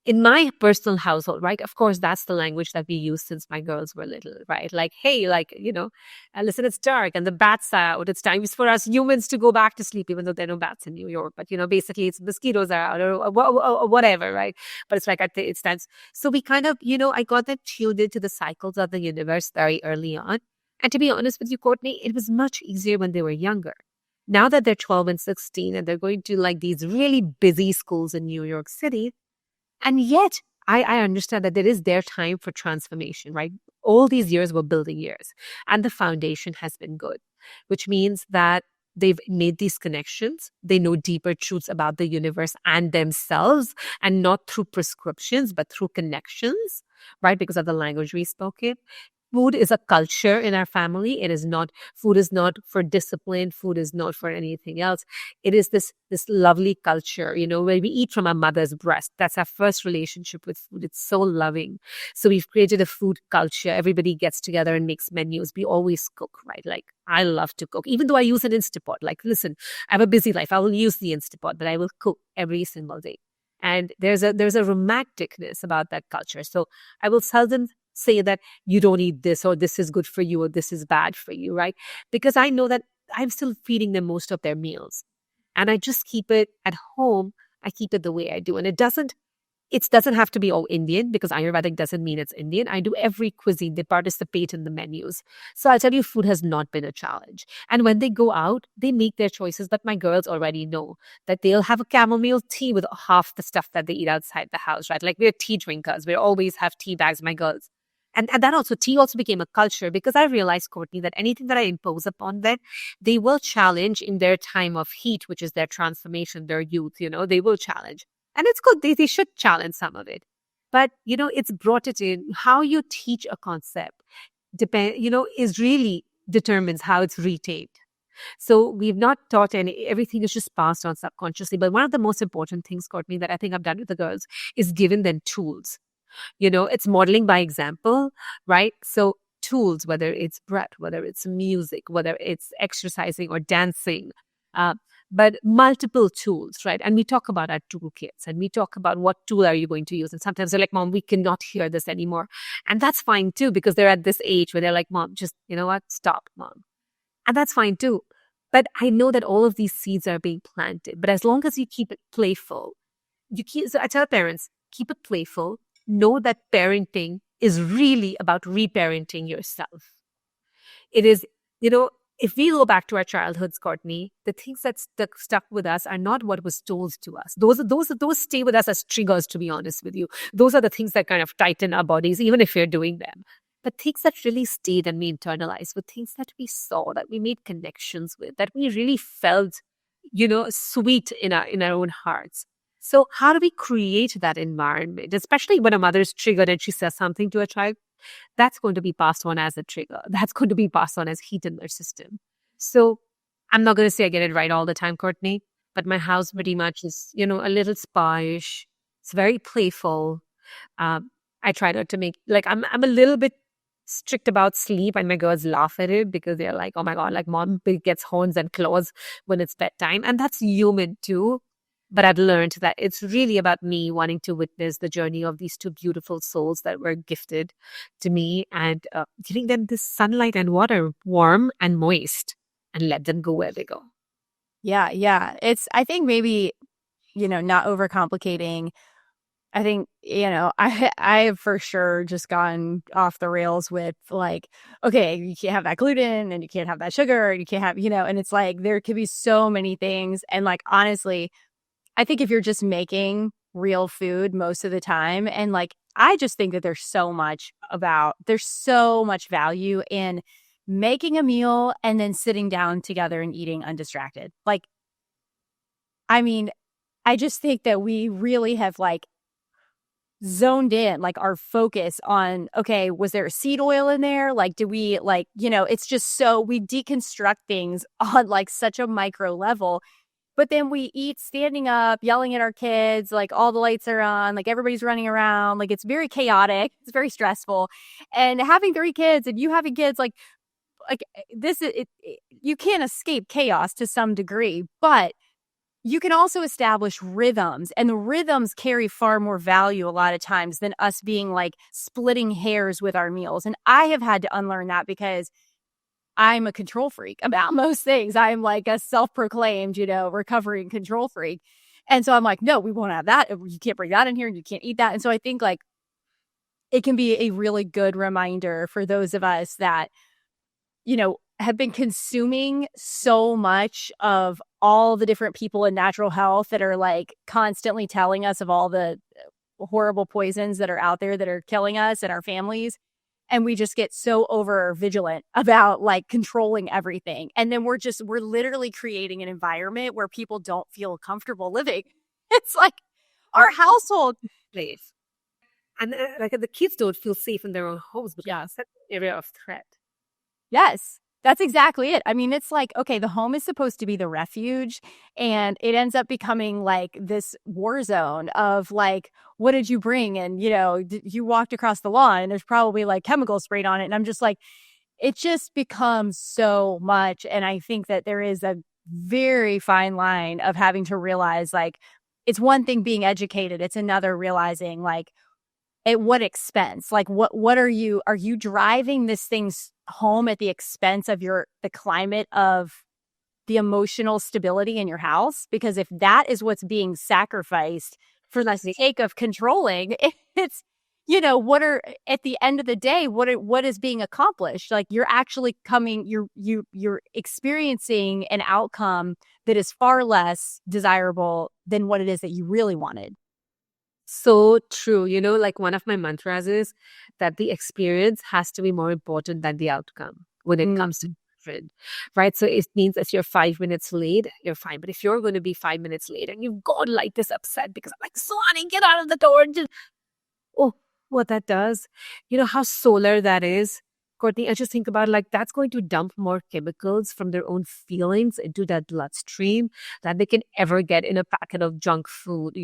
in my personal household, right, of course, that's the language that we use since my girls were little, right? Like, hey, like, listen, it's dark and the bats are out. It's time for us humans to go back to sleep, even though there are no bats in New York. But, basically it's mosquitoes are out or whatever, right? But it's like, it's time. So we kind of, I got that tuned into the cycles of the universe very early on. And to be honest with you, Courtney, it was much easier when they were younger. Now that they're 12 and 16 and they're going to like these really busy schools in New York City, and yet I understand that there is their time for transformation, right? All these years were building years, and the foundation has been good, which means that they've made these connections. They know deeper truths about the universe and themselves, and not through prescriptions, but through connections, right? Because of the language we spoke in. Food is a culture in our family. Food is not for discipline. Food is not for anything else. It is this lovely culture, where we eat from our mother's breast. That's our first relationship with food. It's so loving. So we've created a food culture. Everybody gets together and makes menus. We always cook, right? Like, I love to cook, even though I use an Instapot. Like, listen, I have a busy life. I will use the Instapot, but I will cook every single day. And there's a romanticness about that culture. So I will seldom say that you don't eat this, or this is good for you, or this is bad for you, right? Because I know that I'm still feeding them most of their meals. And I just keep it at home. I keep it the way I do. And it doesn't have to be all Indian, because Ayurvedic doesn't mean it's Indian. I do every cuisine. They participate in the menus. So I'll tell you, food has not been a challenge. And when they go out, they make their choices. But my girls already know that they'll have a chamomile tea with half the stuff that they eat outside the house, right? Like, we're tea drinkers. We always have tea bags, my girls. And that also, tea also became a culture, because I realized, Courtney, that anything that I impose upon them, they will challenge in their time of heat, which is their transformation, their youth, they will challenge. And it's good. They should challenge some of it. But, it's brought it in. How you teach a concept is really determines how it's retained. So we've not taught everything is just passed on subconsciously. But one of the most important things, Courtney, that I think I've done with the girls is given them tools. It's modeling by example, right? So tools, whether it's breath, whether it's music, whether it's exercising or dancing, but multiple tools, right? And we talk about our toolkits and we talk about what tool are you going to use. And sometimes they're like, Mom, we cannot hear this anymore. And that's fine too, because they're at this age where they're like, Mom, just, you know what? Stop, Mom. And that's fine too. But I know that all of these seeds are being planted. But as long as you keep it playful, so I tell parents, keep it playful. Know that parenting is really about reparenting yourself. It is, if we go back to our childhoods, Courtney, the things that stuck with us are not what was told to us. Those stay with us as triggers, to be honest with you. Those are the things that kind of tighten our bodies, even if we're doing them. But things that really stayed and we internalized were things that we saw, that we made connections with, that we really felt, sweet in our own hearts. So how do we create that environment, especially when a mother is triggered and she says something to a child? That's going to be passed on as a trigger. That's going to be passed on as heat in their system. So I'm not going to say I get it right all the time, Courtney, but my house pretty much is, a little spa-ish. It's very playful. I try not to make, I'm a little bit strict about sleep, and my girls laugh at it because they're like, oh my God, like Mom gets horns and claws when it's bedtime. And that's human too. But I've learned that it's really about me wanting to witness the journey of these two beautiful souls that were gifted to me, and giving them this sunlight and water, warm and moist, and let them go where they go. Yeah. I think maybe, not overcomplicating. I think, I have for sure just gone off the rails with like, okay, you can't have that gluten and you can't have that sugar and you can't have, and it's like, there could be so many things. And like, honestly, I think if you're just making real food most of the time, and like, I just think that there's so much value in making a meal and then sitting down together and eating undistracted. Like, I mean, I just think that we really have like zoned in, like our focus on, okay, was there a seed oil in there? Like, do we like, it's just so we deconstruct things on like such a micro level. But then we eat standing up, yelling at our kids, like all the lights are on, like everybody's running around, like it's very chaotic, it's very stressful. And having 3 kids and you having kids, like this is you can't escape chaos to some degree, but you can also establish rhythms, and the rhythms carry far more value a lot of times than us being like splitting hairs with our meals. And I have had to unlearn that because I'm a control freak about most things. I'm like a self-proclaimed, recovering control freak. And so I'm like, no, we won't have that. You can't bring that in here and you can't eat that. And so I think like it can be a really good reminder for those of us that, have been consuming so much of all the different people in natural health that are like constantly telling us of all the horrible poisons that are out there that are killing us and our families. And we just get so over vigilant about like controlling everything. And then we're literally creating an environment where people don't feel comfortable living. It's like our household place. And like the kids don't feel safe in their own homes because that's an area of threat. Yes. That's exactly it. I mean, it's like, okay, the home is supposed to be the refuge, and it ends up becoming like this war zone of like, what did you bring? And, you walked across the lawn and there's probably like chemicals sprayed on it. And I'm just like, it just becomes so much. And I think that there is a very fine line of having to realize like, it's one thing being educated. It's another realizing like, at what expense? Like, what are you driving this thing home at the expense of the climate of the emotional stability in your house? Because if that is what's being sacrificed for the sake of controlling, it's, at the end of the day, what is being accomplished? Like you're actually you're experiencing an outcome that is far less desirable than what it is that you really wanted. So true. Like one of my mantras is that the experience has to be more important than the outcome when it comes to children, right? So it means if you're 5 minutes late, you're fine. But if you're going to be 5 minutes late and you've got like this upset because I'm like, Sonny, get out of the door. What that does, how solar that is. Courtney, I just think about like that's going to dump more chemicals from their own feelings into that bloodstream than they can ever get in a packet of junk food,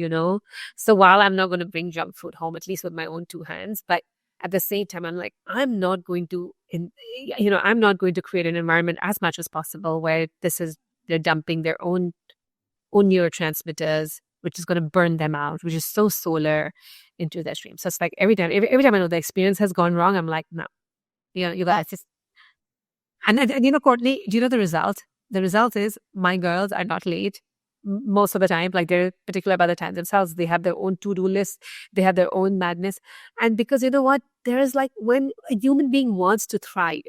So while I'm not going to bring junk food home, at least with my own 2 hands, but at the same time, I'm like, I'm not going to create an environment as much as possible where this is they're dumping their own neurotransmitters, which is going to burn them out, which is so solar into their stream. So it's like every time I know the experience has gone wrong, I'm like, no, you guys just, and Courtney, do you know the result? The result is my girls are not late most of the time. Like, they're particular about the time themselves. They have their own to-do list. They have their own madness. And because you know what? There is like, when a human being wants to thrive,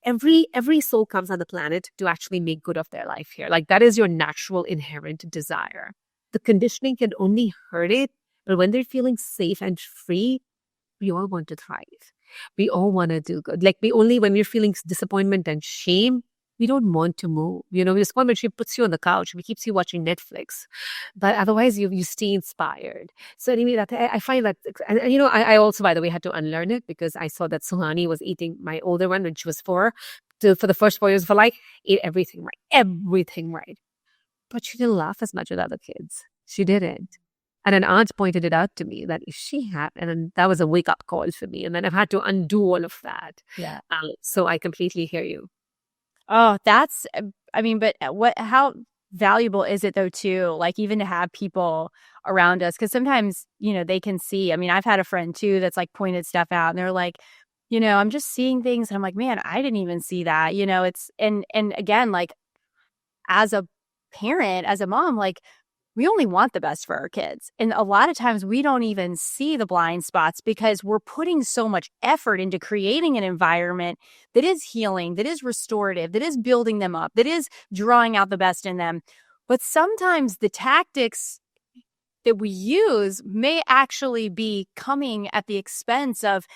every soul comes on the planet to actually make good of their life here. Like, that is your natural inherent desire. The conditioning can only hurt it, but when they're feeling safe and free, we all want to thrive. We all want to do good. Like, when we're feeling disappointment and shame, we don't want to move. Disappointment, she puts you on the couch. We keeps you watching Netflix. But otherwise, you stay inspired. So anyway, I find that, and I also, by the way, had to unlearn it because I saw that Suhani was eating, my older one, when she was 4. For the first 4 years of her life, ate everything right. Everything right. But she didn't laugh as much as other kids. She didn't. And an aunt pointed it out to me that if she had, and then that was a wake-up call for me. And then I've had to undo all of that. Yeah. So I completely hear you. Oh, that's, I mean, but how valuable is it though, too? Like, even to have people around us, because sometimes, they can see, I mean, I've had a friend too, that's like pointed stuff out and they're like, I'm just seeing things. And I'm like, man, I didn't even see that, it's, and again, like, as a parent, as a mom, like, we only want the best for our kids. And a lot of times we don't even see the blind spots because we're putting so much effort into creating an environment that is healing, that is restorative, that is building them up, that is drawing out the best in them. But sometimes the tactics that we use may actually be coming at the expense of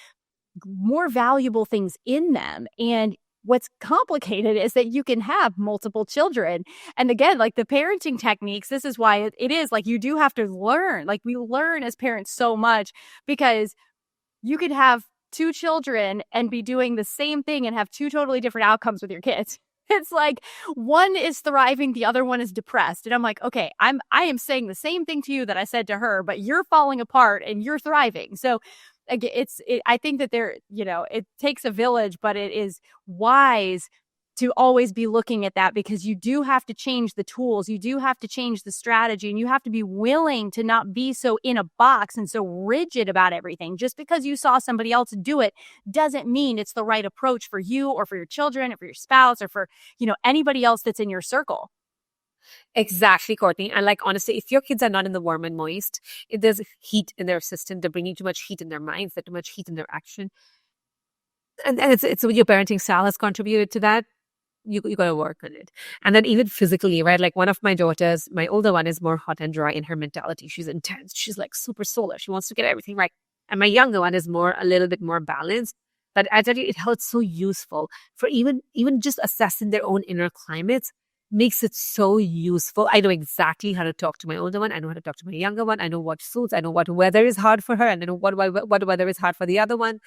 more valuable things in them. And what's complicated is that you can have multiple children. And again, like, the parenting techniques, this is why it is like, you do have to learn. Like, we learn as parents so much because you could have 2 children and be doing the same thing and have 2 totally different outcomes with your kids. It's like one is thriving, the other one is depressed. And I'm like, okay, I am saying the same thing to you that I said to her, but you're falling apart and you're thriving. So again, I think that it takes a village, but it is wise to always be looking at that, because you do have to change the tools. You do have to change the strategy, and you have to be willing to not be so in a box and so rigid about everything. Just because you saw somebody else do it doesn't mean it's the right approach for you or for your children or for your spouse or for, anybody else that's in your circle. Exactly, Courtney. And like, honestly, if your kids are not in the warm and moist, if there's heat in their system, they're bringing too much heat in their minds, they're too much heat in their action. And it's your parenting style has contributed to that. You got to work on it. And then even physically, right? Like, one of my daughters, my older one, is more hot and dry in her mentality. She's intense. She's like super solar. She wants to get everything right. And my younger one is a little bit more balanced. But I tell you, it helps so useful for even just assessing their own inner climates. Makes it so useful. I know exactly how to talk to my older one. I know how to talk to my younger one. I know what suits. I know what weather is hard for her, and I know what weather is hard for the other one.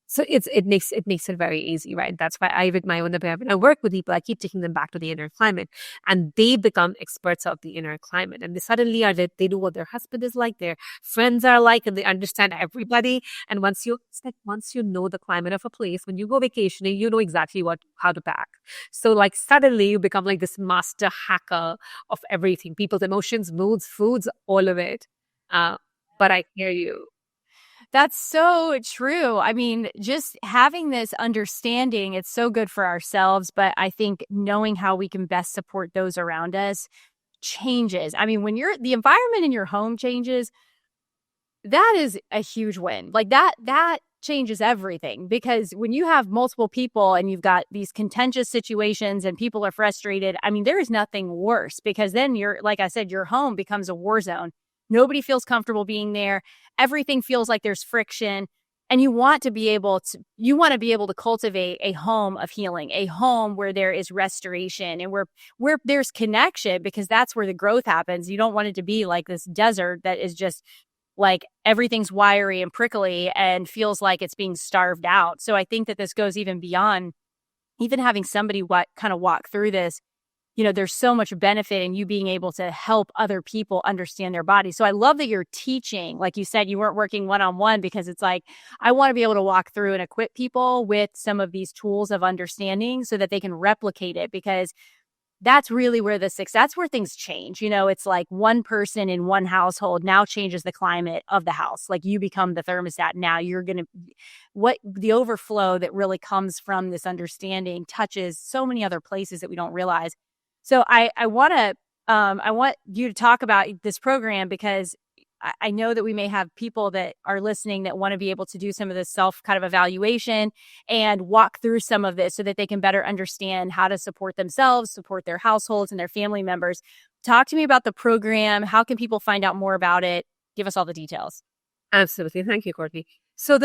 So it makes it very easy, right? That's why with my own, when I work with people, I keep taking them back to the inner climate, and they become experts of the inner climate. And they suddenly they know what their husband is like, their friends are like, and they understand everybody. And once you know the climate of a place, when you go vacationing, you know exactly how to pack. So like, suddenly you become like this master hacker of everything, people's emotions, moods, foods, all of it. But I hear you. That's so true. I mean, just having this understanding, it's so good for ourselves, but I think knowing how we can best support those around us changes. I mean, when the environment in your home changes, that is a huge win. Like, that changes everything, because when you have multiple people and you've got these contentious situations and people are frustrated, I mean, there is nothing worse, because then like I said, your home becomes a war zone. Nobody feels comfortable being there. Everything feels like there's friction. And you want to be able to cultivate a home of healing, a home where there is restoration and where there's connection, because that's where the growth happens. You don't want it to be like this desert that is just like everything's wiry and prickly and feels like it's being starved out. So I think that this goes even beyond even having somebody kind of walk through this. There's so much benefit in you being able to help other people understand their body. So I love that you're teaching. Like you said, you weren't working one-on-one, because it's like, I want to be able to walk through and equip people with some of these tools of understanding so that they can replicate it. Because that's really where that's where things change. It's like one person in one household now changes the climate of the house. Like you become the thermostat. Now you're going to, what the overflow that really comes from this understanding touches so many other places that we don't realize. So I want you to talk about this program because I know that we may have people that are listening that want to be able to do some of this self kind of evaluation and walk through some of this so that they can better understand how to support themselves, support their households and their family members. Talk to me about the program. How can people find out more about it? Give us all the details. Absolutely. Thank you, Courtney. So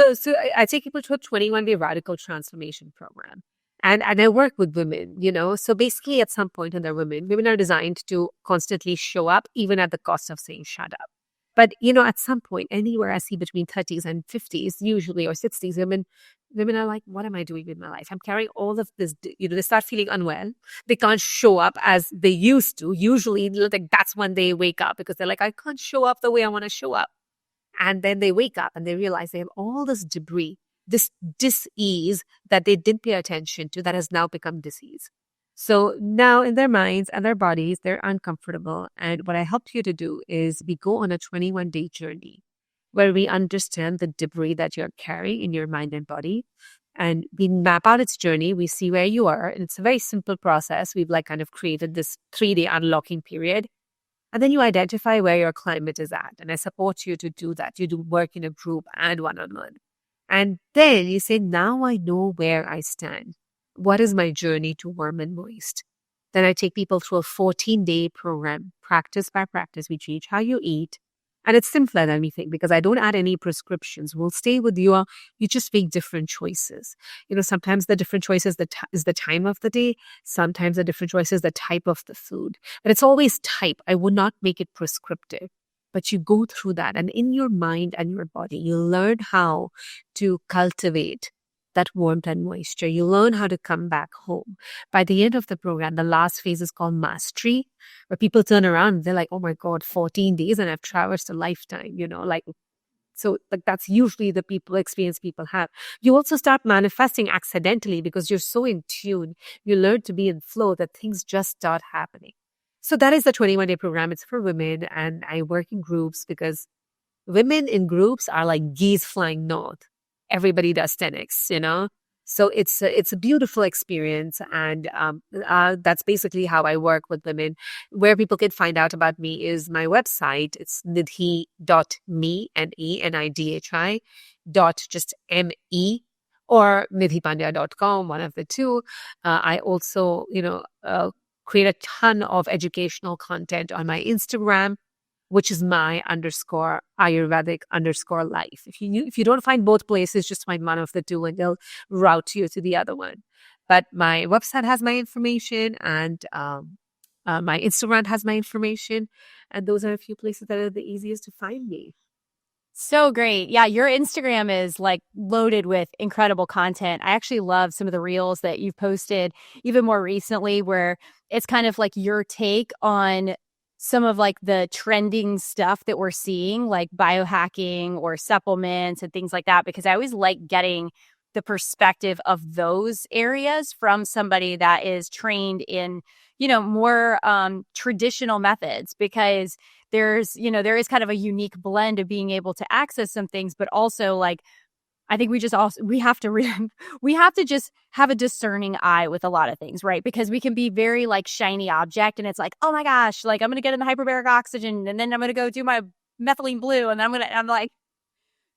I take people to a 21-day radical transformation program. And I work with women, So basically at some point in their women are designed to constantly show up, even at the cost of saying shut up. But, at some point, anywhere I see between 30s and 50s, usually, or 60s, women are like, what am I doing with my life? I'm carrying all of this, they start feeling unwell. They can't show up as they used to. Usually, like that's when they wake up because they're like, I can't show up the way I want to show up. And then they wake up and they realize they have all this debris, this dis-ease that they didn't pay attention to that has now become disease. So now in their minds and their bodies, they're uncomfortable. And what I help you to do is we go on a 21-day journey where we understand the debris that you're carrying in your mind and body. And we map out its journey. We see where you are. And it's a very simple process. We've kind of created this 3-day unlocking period. And then you identify where your climate is at. And I support you to do that. You do work in a group and one-on-one. And then you say, now I know where I stand. What is my journey to warm and moist? Then I take people through a 14-day program, practice by practice. We change how you eat. And it's simpler than we think because I don't add any prescriptions. We'll stay with you. You just make different choices. Sometimes the different choices is the time of the day. Sometimes the different choice is the type of the food. But it's always type. I would not make it prescriptive. But you go through that. And in your mind and your body, you learn how to cultivate that warmth and moisture. You learn how to come back home. By the end of the program, the last phase is called mastery, where people turn around. They're like, oh my God, 14 days and I've traversed a lifetime, So that's usually the experience people have. You also start manifesting accidentally because you're so in tune. You learn to be in flow that things just start happening. So that is the 21-day program. It's for women and I work in groups because women in groups are like geese flying north. Everybody does 10x, So it's a beautiful experience. And that's basically how I work with women. Where people can find out about me is my website. It's nidhi.me, N-E-N-I-D-H-I, just M-E, or nidhipandya.com, one of the two. I also, create a ton of educational content on my Instagram, which is my _Ayurvedic_life. If you don't find both places, just find one of the two and they'll route you to the other one. But my website has my information and my Instagram has my information. And those are a few places that are the easiest to find me. So great. Yeah, your Instagram is loaded with incredible content. I actually love some of the reels that you've posted even more recently where it's kind of like your take on some of the trending stuff that we're seeing, like biohacking or supplements and things like that, because I always like getting the perspective of those areas from somebody that is trained in, more traditional methods, because there is kind of a unique blend of being able to access some things, but also I think we have to just have a discerning eye with a lot of things, right? Because we can be very shiny object and it's like, oh my gosh, I'm going to get in the hyperbaric oxygen and then I'm going to go do my methylene blue. And I'm like,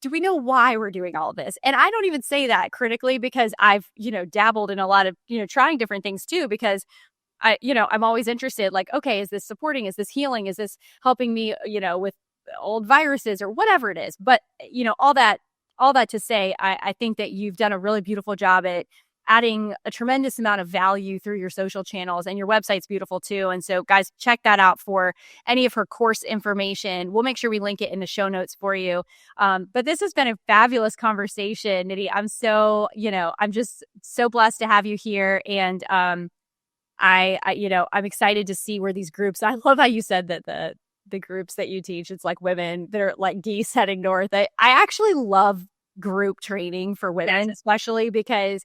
do we know why we're doing all of this? And I don't even say that critically because I've, dabbled in a lot of, trying different things too, because I'm always interested, okay, is this supporting? Is this healing? Is this helping me, with old viruses or whatever it is? But, all that to say, I think that you've done a really beautiful job at adding a tremendous amount of value through your social channels, and your website's beautiful too. And so guys, check that out for any of her course information. We'll make sure we link it in the show notes for you. But this has been a fabulous conversation, Nidhi. I'm just so blessed to have you here. And I'm excited to see where these groups, I love how you said that the groups that you teach, it's like women that are like geese heading north. I actually love group training for women, especially because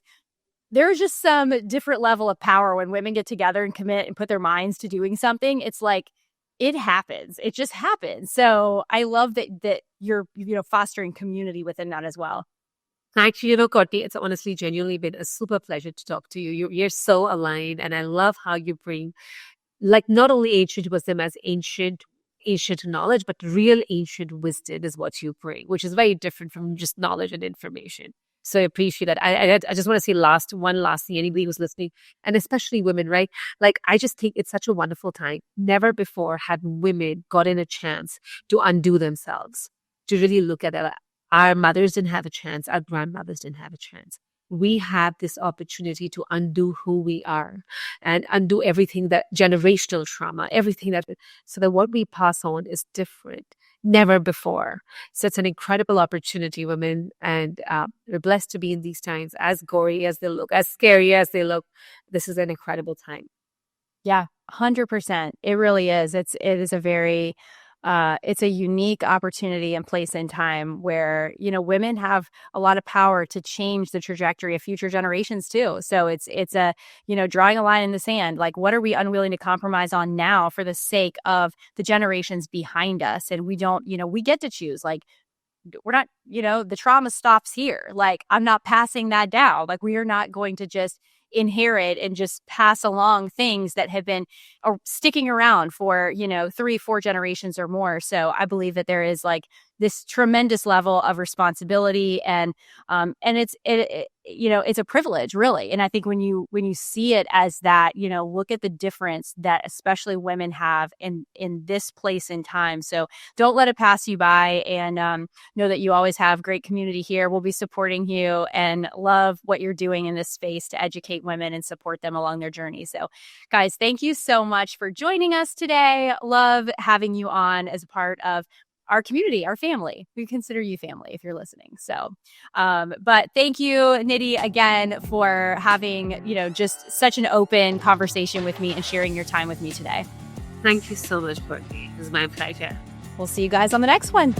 there's just some different level of power when women get together and commit and put their minds to doing something. It's like, it happens. It just happens. So I love that you're, fostering community within that as well. Actually, Courtney, it's honestly genuinely been a super pleasure to talk to you. You're so aligned, and I love how you bring, like, not only ancient wisdom as ancient knowledge, but real ancient wisdom is what you bring, which is very different from just knowledge and information. So I appreciate that. I just want to say one last thing, anybody who's listening, and especially women, right? Like, I just think it's such a wonderful time. Never before had women gotten a chance to undo themselves, to really look at it. Our mothers didn't have a chance. Our grandmothers didn't have a chance. We have this opportunity to undo who we are and undo everything, that generational trauma, everything so that what we pass on is different, never before. So it's an incredible opportunity, women, and we're blessed to be in these times, as gory as they look, as scary as they look. This is an incredible time. Yeah, 100%. It really is. It is a very it's a unique opportunity and place in time where, women have a lot of power to change the trajectory of future generations too. So it's a, drawing a line in the sand. Like, what are we unwilling to compromise on now for the sake of the generations behind us? And we don't, we get to choose. Like, we're not, the trauma stops here. Like, I'm not passing that down. Like, we are not going to just inherit and just pass along things that have been sticking around for 3-4 generations or more. So I believe that there is like this tremendous level of responsibility, and it's a privilege, really. And I think when you see it as that, look at the difference that especially women have in this place in time. So don't let it pass you by, and know that you always have great community here. We'll be supporting you and love what you're doing in this space to educate women and support them along their journey. So guys, thank you so much for joining us today. Love having you on as a part of our community, our family. We consider you family if you're listening. So, but thank you, Nidhi, again, for having, just such an open conversation with me and sharing your time with me today. Thank you so much, Courtney. It was my pleasure. We'll see you guys on the next one.